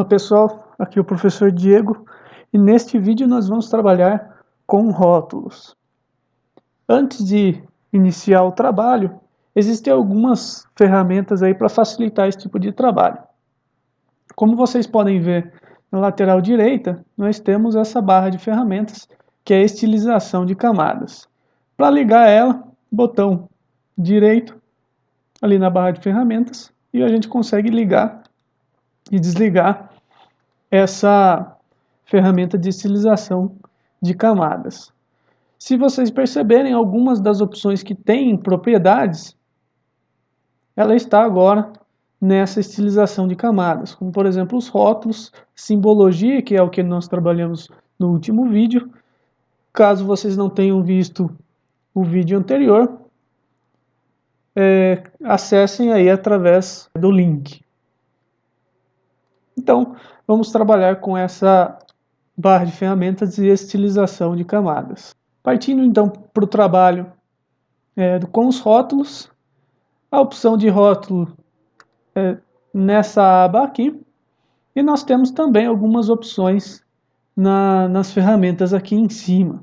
Olá pessoal, aqui é o professor Diego e neste vídeo nós vamos trabalhar com rótulos. Antes de iniciar o trabalho, existem algumas ferramentas aí para facilitar esse tipo de trabalho. Como vocês podem ver na lateral direita, nós temos essa barra de ferramentas que é a estilização de camadas. Para ligar ela, botão direito ali na barra de ferramentas e a gente consegue ligar e desligar essa ferramenta de estilização de camadas. Se vocês perceberem, algumas das opções que têm propriedades, ela está agora nessa estilização de camadas, como por exemplo os rótulos, simbologia, que é o que nós trabalhamos no último vídeo. Caso vocês não tenham visto o vídeo anterior, acessem aí através do link. Então, vamos trabalhar com essa barra de ferramentas de estilização de camadas. Partindo então para o trabalho com os rótulos, a opção de rótulo nessa aba aqui, e nós temos também algumas opções nas ferramentas aqui em cima.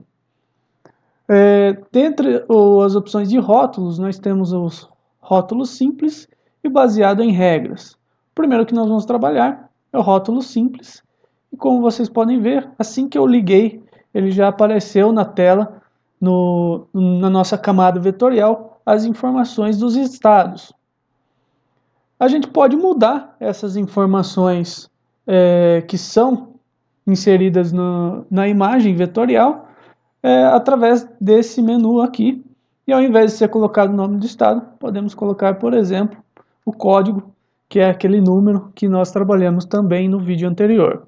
Dentre as opções de rótulos, nós temos os rótulos simples e baseado em regras. O primeiro que nós vamos trabalhar é o rótulo simples. E como vocês podem ver, assim que eu liguei, ele já apareceu na tela, na nossa camada vetorial, as informações dos estados. A gente pode mudar essas informações que são inseridas na imagem vetorial através desse menu aqui. E ao invés de ser colocado o nome do estado, podemos colocar, por exemplo, o código, que é aquele número que nós trabalhamos também no vídeo anterior.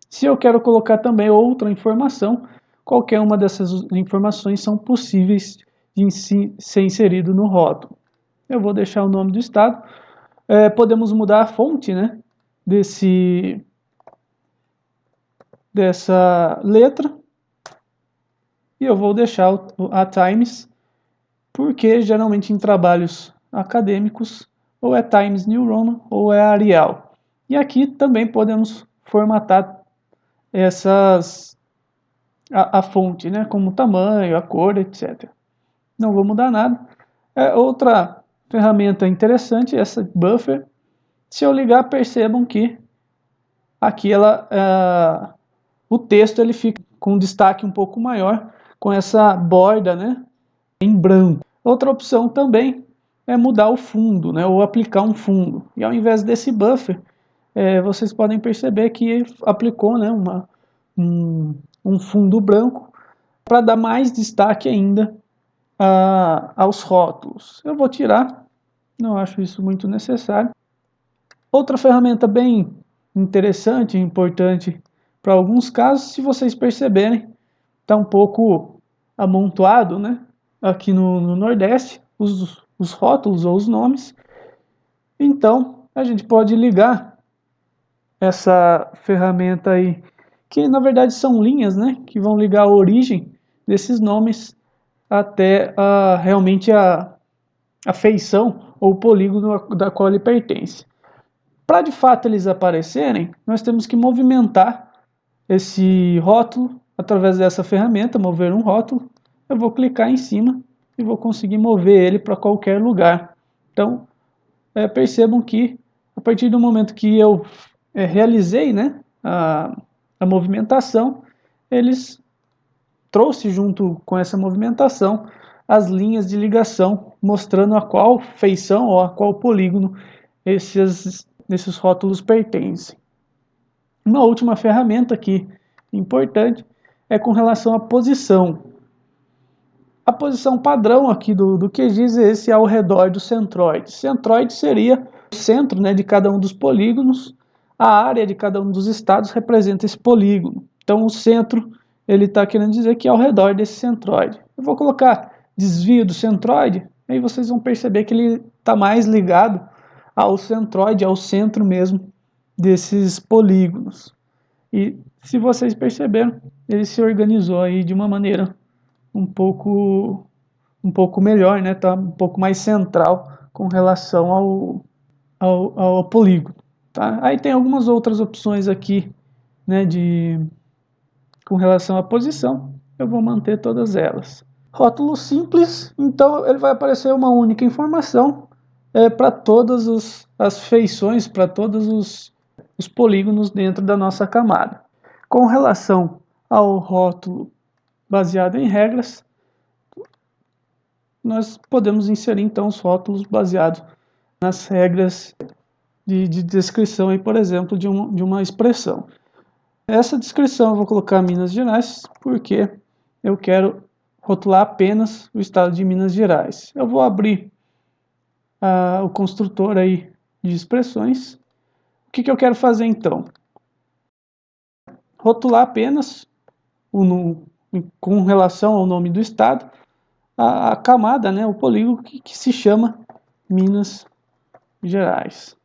Se eu quero colocar também outra informação, qualquer uma dessas informações são possíveis de ser inserido no rótulo. Eu vou deixar o nome do estado. Podemos mudar a fonte, né, dessa letra. E eu vou deixar a Times, porque geralmente em trabalhos acadêmicos ou é Times New Roman ou é Arial. E aqui também podemos formatar a fonte, né, como o tamanho, a cor, etc. Não vou mudar nada. Outra ferramenta interessante, essa buffer. Se eu ligar, percebam que aqui o texto ele fica com um destaque um pouco maior, com essa borda, né, em branco. Outra opção também é mudar o fundo, né, ou aplicar um fundo. E ao invés desse buffer, vocês podem perceber que aplicou, né, um fundo branco para dar mais destaque ainda aos rótulos. Eu vou tirar, não acho isso muito necessário. Outra ferramenta bem interessante e importante para alguns casos, se vocês perceberem, está um pouco amontoado, né? Aqui no Nordeste, os rótulos ou os nomes. Então, a gente pode ligar essa ferramenta aí, que na verdade são linhas, né? Que vão ligar a origem desses nomes até realmente a feição ou polígono da qual ele pertence. Para de fato eles aparecerem, nós temos que movimentar esse rótulo através dessa ferramenta, mover um rótulo. Eu vou clicar em cima e vou conseguir mover ele para qualquer lugar. Então, percebam que a partir do momento que eu realizei, né, a movimentação, eles trouxe junto com essa movimentação as linhas de ligação, mostrando a qual feição ou a qual polígono esses rótulos pertencem. Uma última ferramenta aqui importante é com relação à posição. A posição padrão aqui do QGIS é esse ao redor do centroide. Centroide seria o centro, né, de cada um dos polígonos. A área de cada um dos estados representa esse polígono. Então o centro, ele está querendo dizer que é ao redor desse centroide. Eu vou colocar desvio do centroide, aí vocês vão perceber que ele está mais ligado ao centroide, ao centro mesmo desses polígonos. E se vocês perceberam, ele se organizou aí de uma maneira um pouco melhor, né? Tá um pouco mais central com relação ao polígono. Tá? Aí tem algumas outras opções aqui, né, com relação à posição. Eu vou manter todas elas. Rótulo simples, então ele vai aparecer uma única informação para todas as feições, para todos os polígonos dentro da nossa camada. Com relação ao rótulo baseado em regras, nós podemos inserir então os rótulos baseados nas regras de descrição, aí, por exemplo, de uma expressão. Essa descrição eu vou colocar Minas Gerais, porque eu quero rotular apenas o estado de Minas Gerais. Eu vou abrir o construtor aí de expressões. O que eu quero fazer então? Rotular apenas com relação ao nome do estado, a camada, né, o polígono que se chama Minas Gerais.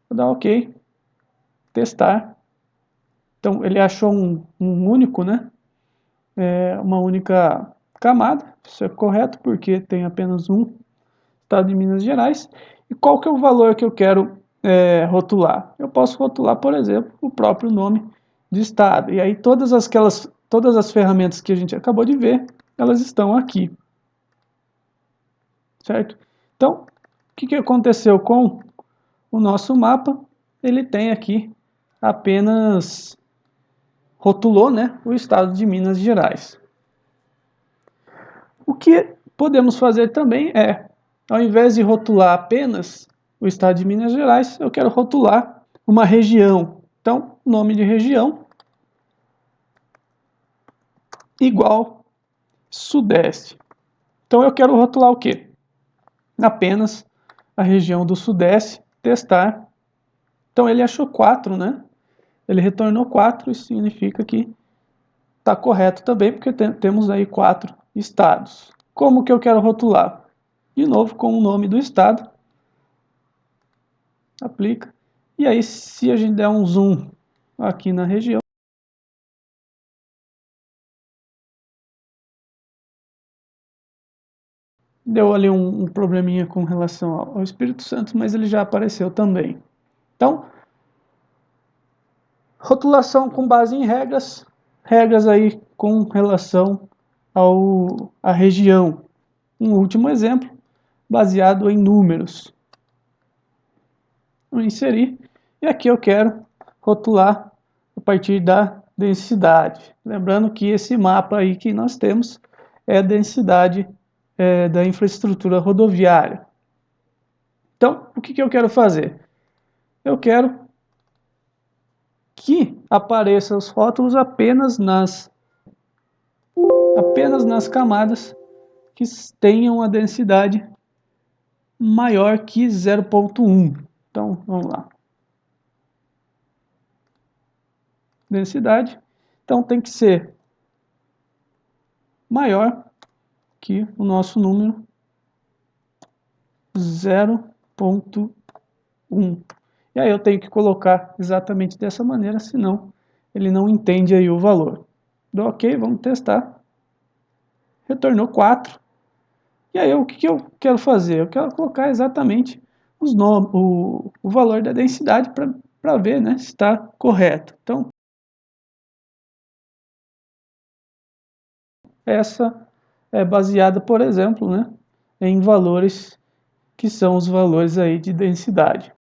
Vou dar OK, testar. Então ele achou um único, né, uma única camada. Isso é correto porque tem apenas um estado de Minas Gerais. E qual que é o valor que eu quero rotular? Eu posso rotular, por exemplo, o próprio nome de estado. E aí todas as ferramentas que a gente acabou de ver, elas estão aqui. Certo? Então, o que aconteceu com o nosso mapa? Ele tem aqui apenas rotulou, né, o estado de Minas Gerais. O que podemos fazer também ao invés de rotular apenas o estado de Minas Gerais, eu quero rotular uma região. Então, nome de região igual Sudeste. Então, eu quero rotular o quê? Apenas a região do Sudeste, testar. Então, ele achou 4, né? Ele retornou 4, isso significa que está correto também, porque temos aí 4 estados. Como que eu quero rotular? De novo, com o nome do estado. Aplica. E aí, se a gente der um zoom aqui na região, deu ali um probleminha com relação ao Espírito Santo, mas ele já apareceu também. Então, rotulação com base em regras aí com relação à região. Um último exemplo, baseado em números. Vou inserir, e aqui eu quero rotular a partir da densidade. Lembrando que esse mapa aí que nós temos é a densidade da infraestrutura rodoviária. Então, o que eu quero fazer? Eu quero que apareçam os rótulos apenas nas camadas que tenham a densidade maior que 0,1. Então, vamos lá. Densidade. Então, tem que ser maior que o nosso número 0,1. E aí eu tenho que colocar exatamente dessa maneira, senão ele não entende aí o valor. Dou OK, vamos testar. Retornou 4. E aí o que eu quero fazer? Eu quero colocar exatamente o valor da densidade para ver, né, se está correto. Então, essa é baseada, por exemplo, né, em valores que são os valores aí de densidade.